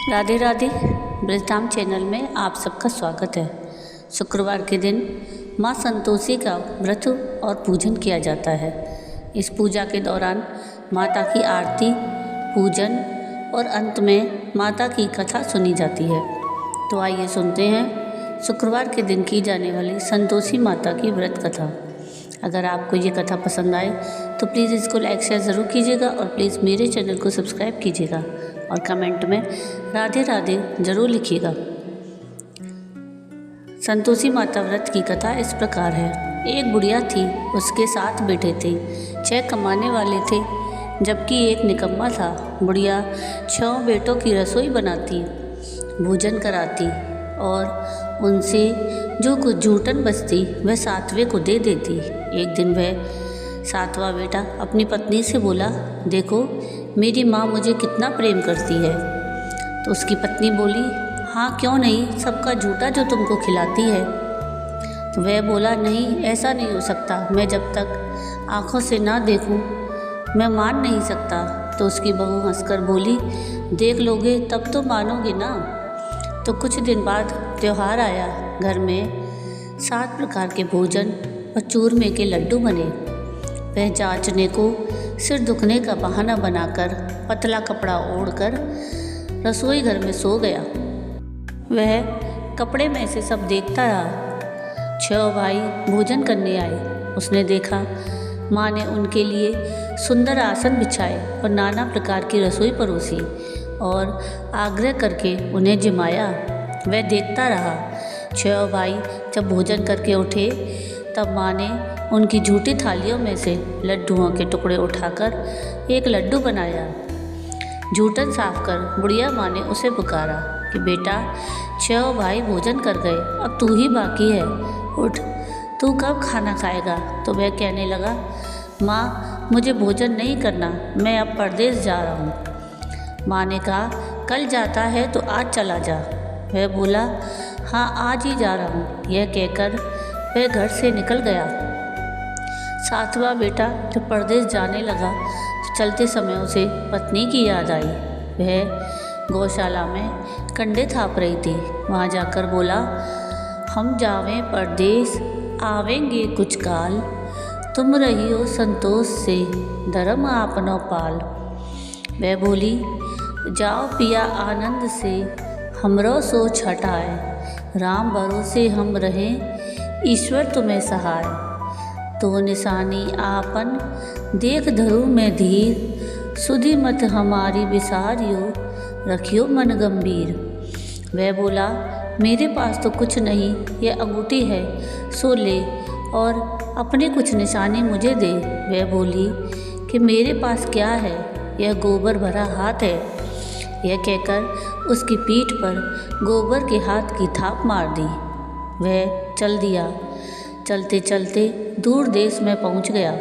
Radhe Radhe. Brajdham channel में आप सबका स्वागत है। शुक्रवार के दिन माँ संतोषी का व्रत और पूजन किया जाता है। इस पूजा के दौरान माता की आरती, पूजन और अंत में माता की कथा सुनी जाती है। तो आइए सुनते हैं शुक्रवार के दिन की जाने वाली संतोषी माता की व्रत कथा। अगर आपको ये कथा पसंद आए तो प्लीज़ इसको लाइक शेयर ज़रूर कीजिएगा और प्लीज़ मेरे चैनल को सब्सक्राइब कीजिएगा और कमेंट में राधे राधे ज़रूर लिखिएगा। संतोषी माता व्रत की कथा इस प्रकार है। एक बुढ़िया थी, उसके 7 बेटे थे। 6 कमाने वाले थे जबकि एक निकम्मा था। बुढ़िया 6 बेटों की रसोई बनाती, भोजन कराती और उनसे जो कुछ जूठन बचती वह 7वें को दे देती। एक दिन वह 7वां बेटा अपनी पत्नी से बोला, देखो मेरी माँ मुझे कितना प्रेम करती है। तो उसकी पत्नी बोली, हाँ क्यों नहीं, सबका जूठा जो तुमको खिलाती है। तो वह बोला, नहीं ऐसा नहीं हो सकता, मैं जब तक आँखों से ना देखूं मैं मान नहीं सकता। तो उसकी बहू हंसकर बोली, देख लोगे तब तो मानोगे ना। तो कुछ दिन बाद त्यौहार आया। घर में 7 प्रकार के भोजन और चूरमे के लड्डू बने। वह जांचने को सिर दुखने का बहाना बनाकर पतला कपड़ा ओढ़कर रसोई घर में सो गया। वह कपड़े में से सब देखता रहा। 6 भाई भोजन करने आए। उसने देखा माँ ने उनके लिए सुंदर आसन बिछाए और नाना प्रकार की रसोई परोसी और आग्रह करके उन्हें जिमाया। वह देखता रहा। 6 भाई जब भोजन करके उठे तब माँ ने उनकी झूठी थालियों में से लड्डुओं के टुकड़े उठाकर एक लड्डू बनाया। जूठन साफ कर बुढ़िया माँ ने उसे पुकारा कि बेटा 6 भाई भोजन कर गए, अब तू ही बाकी है, उठ, तू कब खाना खाएगा। तो वह कहने लगा, माँ मुझे भोजन नहीं करना, मैं अब परदेश जा रहा हूँ। माँ ने कहा, कल जाता है तो आज चला जा। वह बोला, हाँ आज ही जा रहा हूँ। यह कहकर वह घर से निकल गया। 7वां बेटा जब परदेश जाने लगा तो चलते समय उसे पत्नी की याद आई। वह गौशाला में कंडे थाप रही थी। वहाँ जाकर बोला, हम जावें परदेश आवेंगे कुछ काल, तुम रही हो संतोष से धर्म आपनो पाल। वह बोली, जाओ पिया आनंद से हमरो सोच हटाए, राम भरोसे हम रहें ईश्वर तुम्हें सहाय। तो निशानी आपन देख धरू में धीर, सुधि मत हमारी विसारियो रखियो मन गंभीर। वह बोला, मेरे पास तो कुछ नहीं, यह अंगूठी है, सो ले और अपनी कुछ निशानी मुझे दे। वह बोली कि मेरे पास क्या है, यह गोबर भरा हाथ है। यह कहकर उसकी पीठ पर गोबर के हाथ की थाप मार दी। वह चल दिया। चलते चलते दूर देश में पहुंच गया।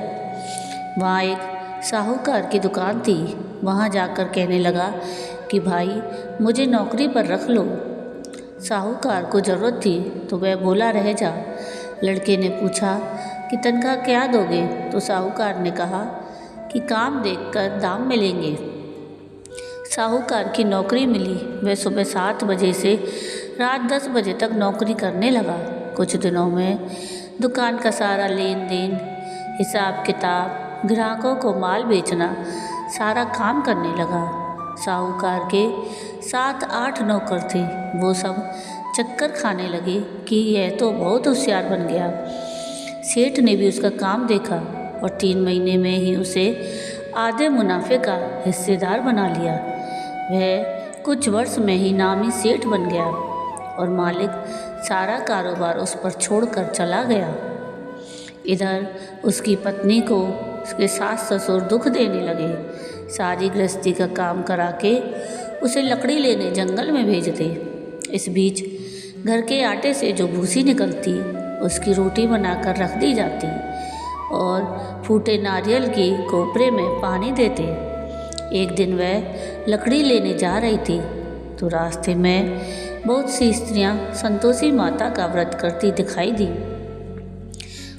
वहाँ एक साहूकार की दुकान थी। वहाँ जाकर कहने लगा कि भाई मुझे नौकरी पर रख लो। साहूकार को ज़रूरत थी तो वह बोला, रह जा। लड़के ने पूछा कि तनख्वाह क्या दोगे। तो साहूकार ने कहा कि काम देखकर दाम मिलेंगे। साहूकार की नौकरी मिली। वह सुबह 7 बजे से रात 10 बजे तक नौकरी करने लगा। कुछ दिनों में दुकान का सारा लेन देन, हिसाब किताब, ग्राहकों को माल बेचना, सारा काम करने लगा। साहूकार के 7-8 नौकर थे। वो सब चक्कर खाने लगे कि यह तो बहुत होशियार बन गया। सेठ ने भी उसका काम देखा और 3 महीने में ही उसे आधे मुनाफे का हिस्सेदार बना लिया। वह कुछ वर्ष में ही नामी सेठ बन गया और मालिक सारा कारोबार उस पर छोड़कर चला गया। इधर उसकी पत्नी को उसके सास ससुर दुख देने लगे। सारी गृहस्थी का काम करा के उसे लकड़ी लेने जंगल में भेजते। इस बीच घर के आटे से जो भूसी निकलती उसकी रोटी बनाकर रख दी जाती और फूटे नारियल की कोपरे में पानी देते। एक दिन वह लकड़ी लेने जा रही थी तो रास्ते में बहुत सी स्त्रियां संतोषी माता का व्रत करती दिखाई दी।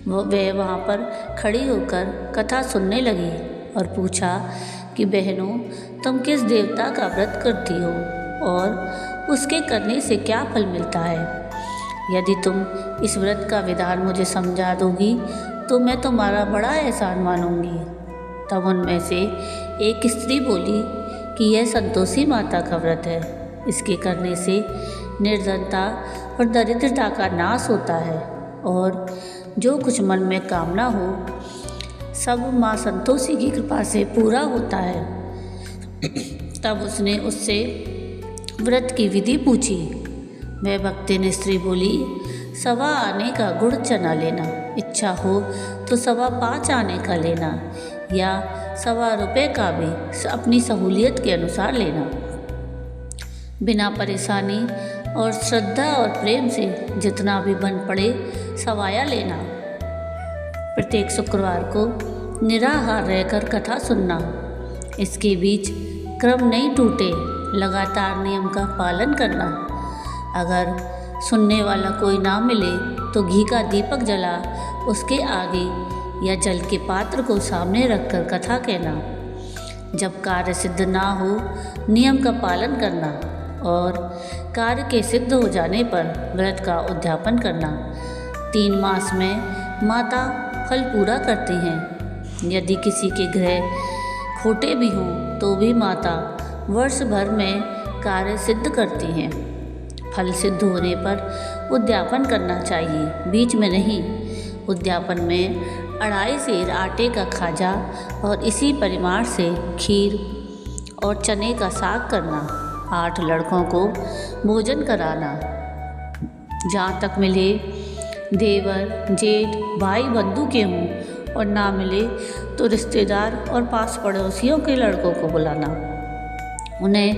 वह वहाँ पर खड़ी होकर कथा सुनने लगी और पूछा कि बहनों तुम किस देवता का व्रत करती हो और उसके करने से क्या फल मिलता है। यदि तुम इस व्रत का विधान मुझे समझा दोगी तो मैं तुम्हारा बड़ा एहसान मानूंगी। तब उनमें से एक स्त्री बोली कि यह संतोषी माता का व्रत है। इसके करने से निर्धनता और दरिद्रता का नाश होता है और जो कुछ मन में कामना हो सब माँ संतोषी की कृपा से पूरा होता है। तब उसने उससे व्रत की विधि पूछी। वह भक्तिन स्त्री बोली, 1.25 आने का गुड़ चना लेना, इच्छा हो तो 5.25 आने का लेना या 1.25 रुपये का भी अपनी सहूलियत के अनुसार लेना। बिना परेशानी और श्रद्धा और प्रेम से जितना भी बन पड़े सवाया लेना। प्रत्येक शुक्रवार को निराहार रहकर कथा सुनना। इसके बीच क्रम नहीं टूटे, लगातार नियम का पालन करना। अगर सुनने वाला कोई ना मिले तो घी का दीपक जला उसके आगे या जल के पात्र को सामने रखकर कथा कहना। जब कार्य सिद्ध ना हो नियम का पालन करना और कार्य के सिद्ध हो जाने पर व्रत का उद्यापन करना। 3 मास में माता फल पूरा करती हैं। यदि किसी के ग्रह खोटे भी हों तो भी माता वर्ष भर में कार्य सिद्ध करती हैं। फल सिद्ध होने पर उद्यापन करना चाहिए, बीच में नहीं। उद्यापन में 2.5 सेर आटे का खाजा और इसी परिमाण से खीर और चने का साग करना। 8 लड़कों को भोजन कराना। जहाँ तक मिले देवर जेठ भाई बंधु के हों और ना मिले तो रिश्तेदार और पास पड़ोसियों के लड़कों को बुलाना। उन्हें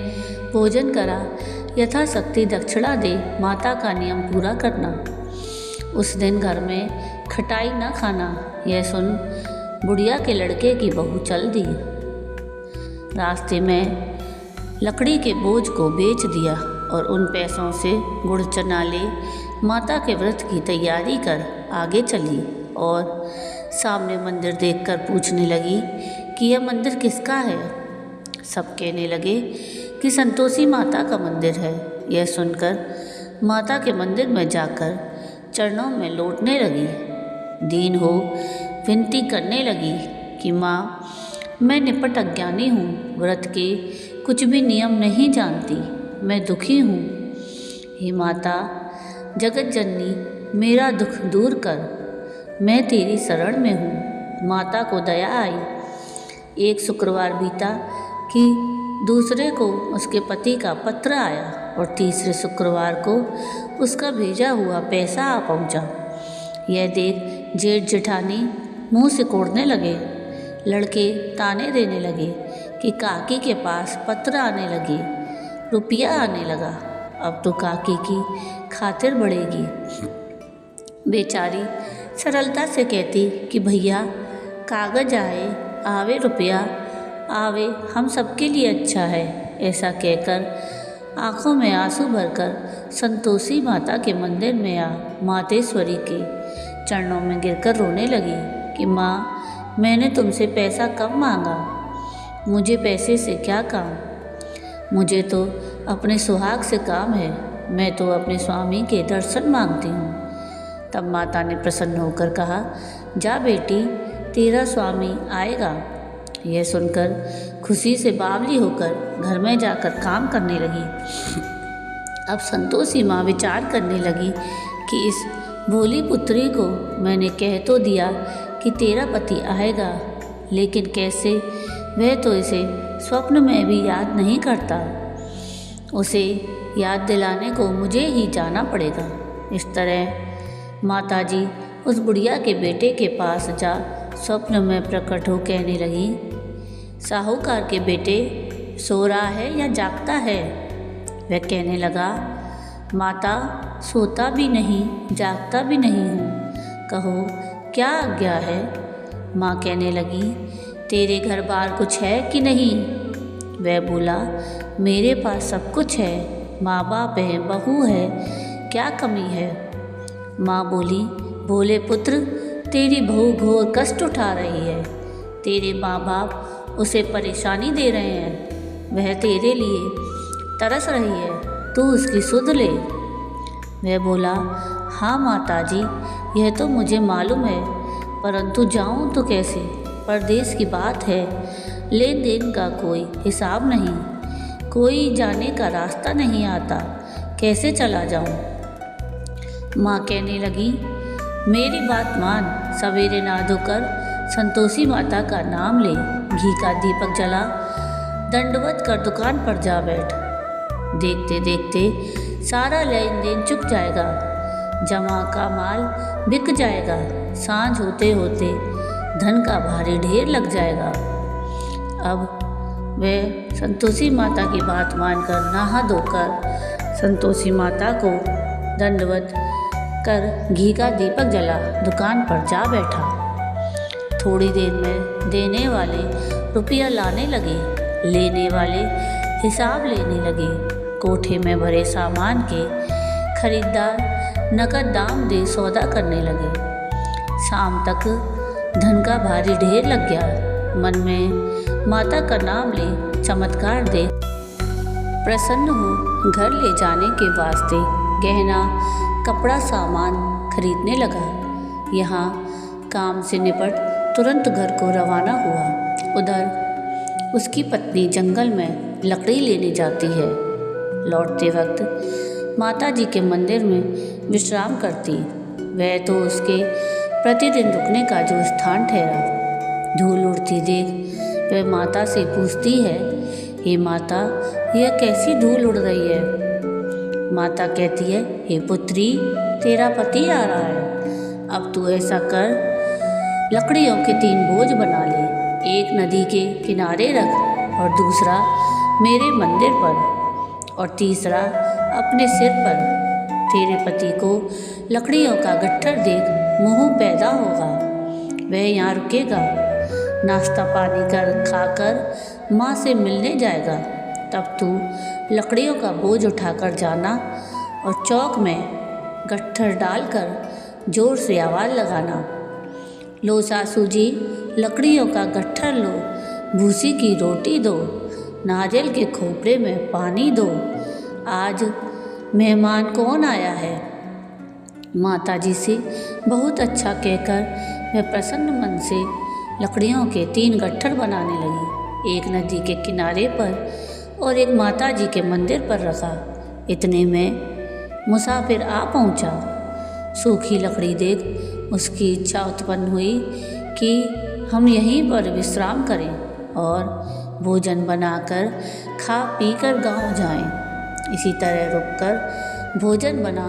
भोजन करा यथाशक्ति दक्षिणा दे माता का नियम पूरा करना। उस दिन घर में खटाई न खाना। यह सुन बुढ़िया के लड़के की बहू चल दी। रास्ते में लकड़ी के बोझ को बेच दिया और उन पैसों से गुड़ चना ले माता के व्रत की तैयारी कर आगे चली और सामने मंदिर देखकर पूछने लगी कि यह मंदिर किसका है। सब कहने लगे कि संतोषी माता का मंदिर है। यह सुनकर माता के मंदिर में जाकर चरणों में लौटने लगी। दीन हो विनती करने लगी कि माँ, मैं निपट अज्ञानी हूँ, व्रत के कुछ भी नियम नहीं जानती, मैं दुखी हूँ। हे माता जगत जननी, मेरा दुख दूर कर, मैं तेरी शरण में हूँ। माता को दया आई। एक शुक्रवार बीता कि दूसरे को उसके पति का पत्र आया और तीसरे शुक्रवार को उसका भेजा हुआ पैसा आ पहुँचा। यह देख जेठ जेठानी मुँह सिकोड़ने लगे। लड़के ताने देने लगे कि काकी के पास पत्र आने लगे, रुपया आने लगा, अब तो काकी की खातिर बढ़ेगी। बेचारी सरलता से कहती कि भैया कागज आए आवे रुपया आवे, हम सबके लिए अच्छा है। ऐसा कहकर आँखों में आंसू भरकर संतोषी माता के मंदिर में आ मातेश्वरी के चरणों में गिरकर रोने लगी कि माँ, मैंने तुमसे पैसा कब मांगा, मुझे पैसे से क्या काम, मुझे तो अपने सुहाग से काम है, मैं तो अपने स्वामी के दर्शन मांगती हूँ। तब माता ने प्रसन्न होकर कहा, जा बेटी, तेरा स्वामी आएगा। यह सुनकर खुशी से बावली होकर घर में जाकर काम करने लगी। अब संतोषी माँ विचार करने लगी कि इस भोली पुत्री को मैंने कह तो दिया कि तेरा पति आएगा, लेकिन कैसे, वह तो इसे स्वप्न में भी याद नहीं करता। उसे याद दिलाने को मुझे ही जाना पड़ेगा। इस तरह माताजी उस बुढ़िया के बेटे के पास जा स्वप्न में प्रकट हो कहने लगी, साहूकार के बेटे, सो रहा है या जागता है? वह कहने लगा, माता, सोता भी नहीं जागता भी नहीं हूँ, कहो क्या आज्ञा है? माँ कहने लगी, तेरे घर बार कुछ है कि नहीं? वह बोला, मेरे पास सब कुछ है, माँ बाप है, बहू है, क्या कमी है? माँ बोली, भोले पुत्र, तेरी बहू घोर कष्ट उठा रही है, तेरे माँ बाप उसे परेशानी दे रहे हैं, वह तेरे लिए तरस रही है, तू उसकी सुध ले। वह बोला, हाँ माताजी, यह तो मुझे मालूम है, परंतु जाऊं तो कैसे? परदेश की बात है, लेन देन का कोई हिसाब नहीं, कोई जाने का रास्ता नहीं आता, कैसे चला जाऊं? माँ कहने लगी, मेरी बात मान, सवेरे नहा धोकर संतोषी माता का नाम ले, घी का दीपक जला, दंडवत कर दुकान पर जा बैठ। देखते देखते सारा लेन देन चुक जाएगा, जमा का माल बिक जाएगा, सांझ होते होते धन का भारी ढेर लग जाएगा। अब वह संतोषी माता की बात मानकर नहा धोकर संतोषी माता को दंडवत कर घी का दीपक जला दुकान पर जा बैठा। थोड़ी देर में देने वाले रुपया लाने लगे, लेने वाले हिसाब लेने लगे। कोठे में भरे सामान के खरीदार नकद दाम दे सौदा करने लगे। शाम तक धन का भारी ढेर लग गया। मन में माता का नाम ले चमत्कार दे प्रसन्न हो घर ले जाने के वास्ते गहना कपड़ा सामान खरीदने लगा। यहाँ काम से निपट तुरंत घर को रवाना हुआ। उधर उसकी पत्नी जंगल में लकड़ी लेने जाती है। लौटते वक्त माता जी के मंदिर में विश्राम करती। वह तो उसके प्रतिदिन रुकने का जो स्थान ठहरा। धूल उड़ती देख वह माता से पूछती है, हे माता, यह कैसी धूल उड़ रही है? माता कहती है, हे पुत्री, तेरा पति आ रहा है। अब तू ऐसा कर, लकड़ियों के 3 बोझ बना ले, एक नदी के किनारे रख और दूसरा मेरे मंदिर पर और तीसरा अपने सिर पर। तेरे पति को लकड़ियों का गट्ठर देख मोह पैदा होगा। वह यहाँ रुकेगा, नाश्ता पानी खाकर माँ से मिलने जाएगा। तब तू लकड़ियों का बोझ उठाकर जाना और चौक में गट्ठर डालकर जोर से आवाज़ लगाना, लो सासू जी, लकड़ियों का गट्ठर लो, भूसी की रोटी दो, नारियल के खोपड़े में पानी दो, आज मेहमान कौन आया है? माता जी से बहुत अच्छा कहकर मैं प्रसन्न मन से लकड़ियों के 3 गट्ठर बनाने लगी। एक नदी के किनारे पर और एक माता जी के मंदिर पर रखा। इतने में मुसाफिर आ पहुंचा। सूखी लकड़ी देख उसकी इच्छा उत्पन्न हुई कि हम यहीं पर विश्राम करें और भोजन बनाकर खा पी कर गाँव जाएं। इसी तरह रुककर भोजन बना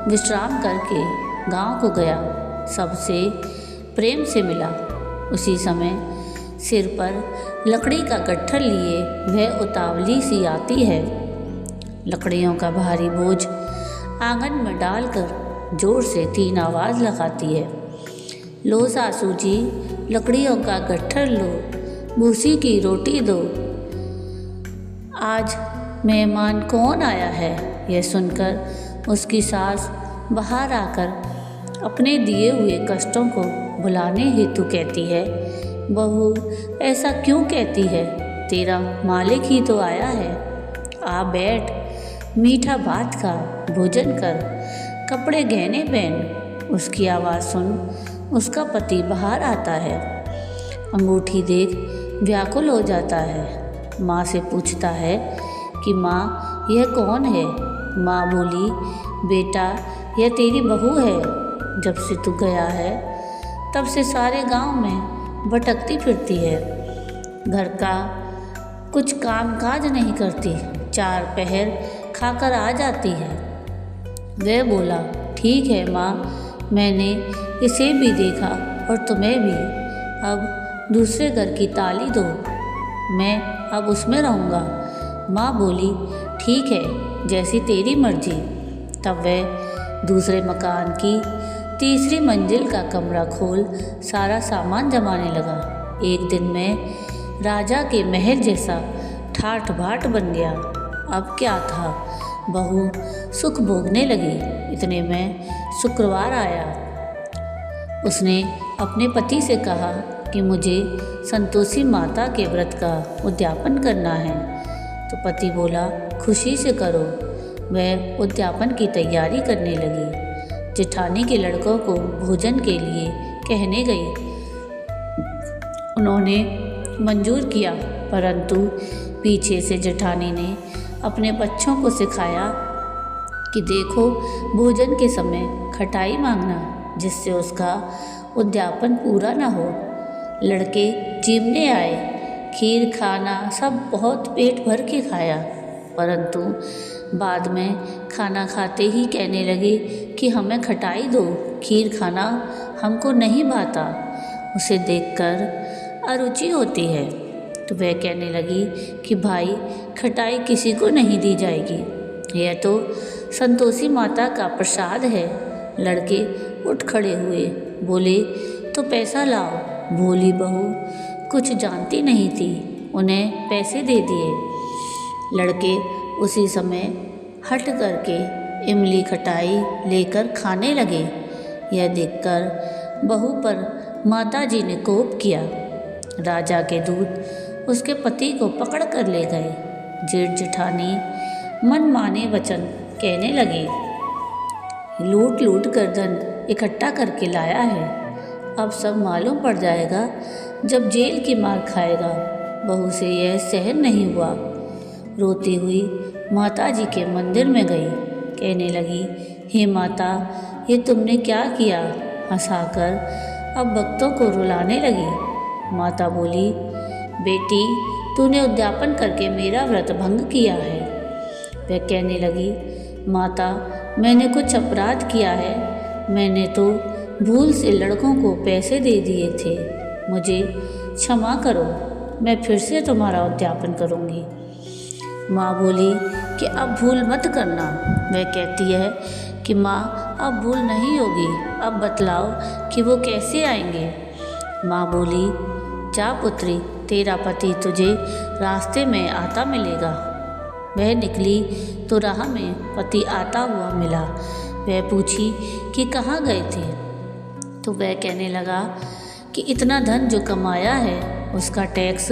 विश्राम करके गांव को गया। सबसे प्रेम से मिला। उसी समय सिर पर लकड़ी का गट्ठर लिए वह उतावली सी आती है। लकड़ियों का भारी बोझ आंगन में डालकर जोर से 3 आवाज़ लगाती है, लो सासू जी, लकड़ियों का गट्ठर लो, भूसी की रोटी दो, आज मेहमान कौन आया है? यह सुनकर उसकी सास बाहर आकर अपने दिए हुए कष्टों को भुलाने हेतु कहती है, बहू ऐसा क्यों कहती है? तेरा मालिक ही तो आया है। आ बैठ, मीठा भात खा, भोजन कर, कपड़े गहने पहन। उसकी आवाज़ सुन उसका पति बाहर आता है। अंगूठी देख व्याकुल हो जाता है। माँ से पूछता है कि माँ यह कौन है? माँ बोली, बेटा यह तेरी बहू है। जब से तू गया है तब से सारे गांव में भटकती फिरती है, घर का कुछ काम काज नहीं करती, 4 पहर खाकर आ जाती है। वह बोला, ठीक है माँ, मैंने इसे भी देखा और तुम्हें भी। अब दूसरे घर की ताली दो, मैं अब उसमें रहूँगा। माँ बोली, ठीक है, जैसी तेरी मर्जी। तब वह दूसरे मकान की 3री मंजिल का कमरा खोल सारा सामान जमाने लगा। एक दिन में राजा के महल जैसा ठाठ बाट बन गया। अब क्या था, बहू सुख भोगने लगी। इतने में शुक्रवार आया। उसने अपने पति से कहा कि मुझे संतोषी माता के व्रत का उद्यापन करना है। तो पति बोला, खुशी से करो। वह उद्यापन की तैयारी करने लगी। जेठानी के लड़कों को भोजन के लिए कहने गई। उन्होंने मंजूर किया, परंतु पीछे से जेठानी ने अपने बच्चों को सिखाया कि देखो, भोजन के समय खटाई मांगना, जिससे उसका उद्यापन पूरा न हो। लड़के जीवने आए, खीर खाना सब बहुत पेट भर के खाया, परंतु बाद में खाना खाते ही कहने लगे कि हमें खटाई दो, खीर खाना हमको नहीं भाता। उसे देखकर अरुचि होती है। तो वह कहने लगी कि भाई, खटाई किसी को नहीं दी जाएगी, यह तो संतोषी माता का प्रसाद है। लड़के उठ खड़े हुए, बोले तो पैसा लाओ। भोली बहू कुछ जानती नहीं थी, उन्हें पैसे दे दिए। लड़के उसी समय हट करके इमली खटाई लेकर खाने लगे। यह देखकर बहू पर माताजी ने कोप किया। राजा के दूत उसके पति को पकड़ कर ले गए। जेठ जेठानी मनमाने वचन कहने लगे, लूट लूट कर धन इकट्ठा करके लाया है, अब सब मालूम पड़ जाएगा जब जेल की मार खाएगा। बहू से यह सहन नहीं हुआ। रोती हुई माता जी के मंदिर में गई। कहने लगी, हे माता, ये तुमने क्या किया? हंसाकर अब भक्तों को रुलाने लगी। माता बोली, बेटी, तूने उद्यापन करके मेरा व्रत भंग किया है। वह कहने लगी, माता, मैंने कुछ अपराध किया है। मैंने तो भूल से लड़कों को पैसे दे दिए थे, मुझे क्षमा करो, मैं फिर से तुम्हारा उद्यापन करूँगी। माँ बोली कि अब भूल मत करना। वह कहती है कि माँ, अब भूल नहीं होगी, अब बतलाओ कि वो कैसे आएंगे। माँ बोली, जा पुत्री, तेरा पति तुझे रास्ते में आता मिलेगा। वह निकली तो राह में पति आता हुआ मिला। वह पूछी कि कहाँ गए थे? तो वह कहने लगा कि इतना धन जो कमाया है उसका टैक्स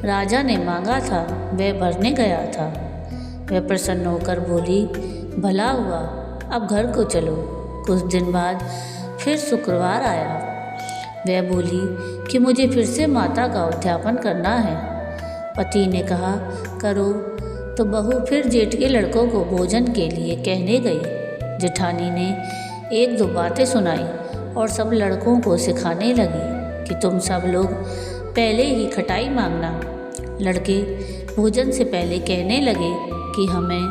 राजा ने मांगा था, वह भरने गया था। वह प्रसन्न होकर बोली, भला हुआ, अब घर को चलो। कुछ दिन बाद फिर शुक्रवार आया। वह बोली कि मुझे फिर से माता का उद्यापन करना है। पति ने कहा, करो। तो बहू फिर जेठ के लड़कों को भोजन के लिए कहने गई। जेठानी ने एक दो बातें सुनाई और सब लड़कों को सिखाने लगी कि तुम सब लोग पहले ही खटाई मांगना। लड़के भोजन से पहले कहने लगे कि हमें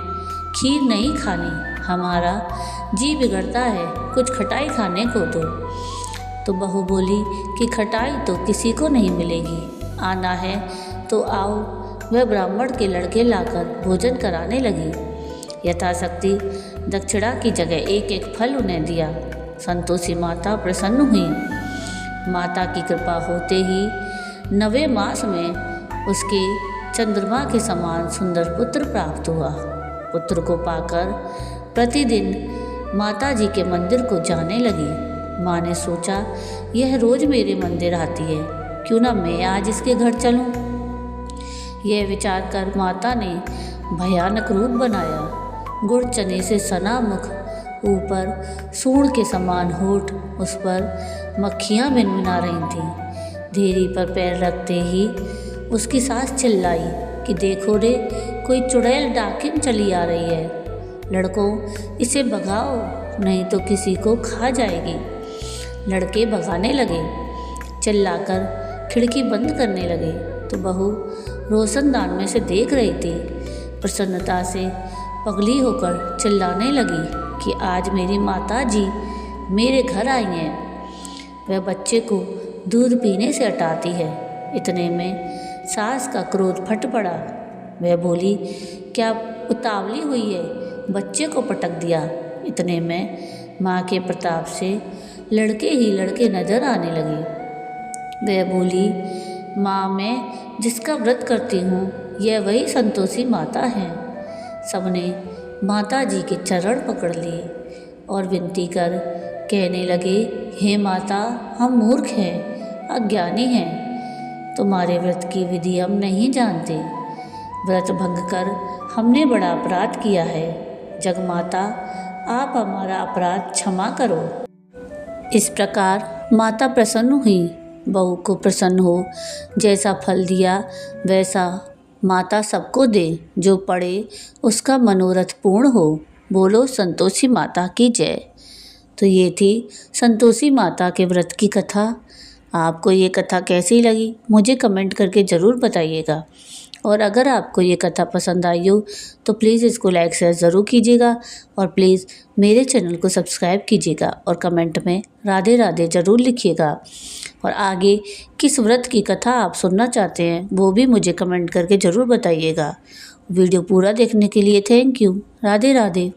खीर नहीं खानी, हमारा जी बिगड़ता है, कुछ खटाई खाने को दो। तो बहू बोली कि खटाई तो किसी को नहीं मिलेगी, आना है तो आओ। वह ब्राह्मण के लड़के लाकर भोजन कराने लगी। यथाशक्ति दक्षिणा की जगह एक एक फल उन्हें दिया। संतोषी माता प्रसन्न हुई। माता की कृपा होते ही 9वें मास में उसके चंद्रमा के समान सुंदर पुत्र प्राप्त हुआ। पुत्र को पाकर प्रतिदिन माता जी के मंदिर को जाने लगी। माँ ने सोचा, यह रोज मेरे मंदिर आती है, क्यों ना मैं आज इसके घर चलूं। यह विचार कर माता ने भयानक रूप बनाया। गुड़ चने से सना मुख, ऊपर सूंड के समान होठ, उस पर मक्खियाँ भिनभिना रही थीं। धीरी पर पैर रखते ही उसकी सास चिल्लाई कि देखो रे, कोई चुड़ैल डाकिन चली आ रही है। लड़कों, इसे भगाओ, नहीं तो किसी को खा जाएगी। लड़के भगाने लगे। चिल्लाकर खिड़की बंद करने लगे तो बहू रोशनदान में से देख रही थी। प्रसन्नता से पगली होकर चिल्लाने लगी कि आज मेरी माता जी मेरे घर आई हैं। वह बच्चे को दूध पीने से हटाती है। इतने में सास का क्रोध फट पड़ा। वह बोली, क्या उतावली हुई है, बच्चे को पटक दिया। इतने में माँ के प्रताप से लड़के ही लड़के नजर आने लगे। वह बोली, माँ, मैं जिसका व्रत करती हूँ यह वही संतोषी माता है। सबने माता जी के चरण पकड़ लिए और विनती कर कहने लगे, हे माता, हम मूर्ख हैं, अज्ञानी हैं, तुम्हारे व्रत की विधि हम नहीं जानते। व्रत भंग कर हमने बड़ा अपराध किया है। जगमाता, आप हमारा अपराध क्षमा करो। इस प्रकार माता प्रसन्न हुई। बहू को प्रसन्न हो, जैसा फल दिया वैसा माता सबको दे, जो पढ़े उसका मनोरथ पूर्ण हो। बोलो संतोषी माता की जय। तो ये थी संतोषी माता के व्रत की कथा। आपको ये कथा कैसी लगी मुझे कमेंट करके ज़रूर बताइएगा। और अगर आपको ये कथा पसंद आई हो तो प्लीज़ इसको लाइक शेयर ज़रूर कीजिएगा और प्लीज़ मेरे चैनल को सब्सक्राइब कीजिएगा और कमेंट में राधे राधे ज़रूर लिखिएगा। और आगे किस व्रत की कथा आप सुनना चाहते हैं वो भी मुझे कमेंट करके ज़रूर बताइएगा। वीडियो पूरा देखने के लिए थैंक यू। राधे राधे।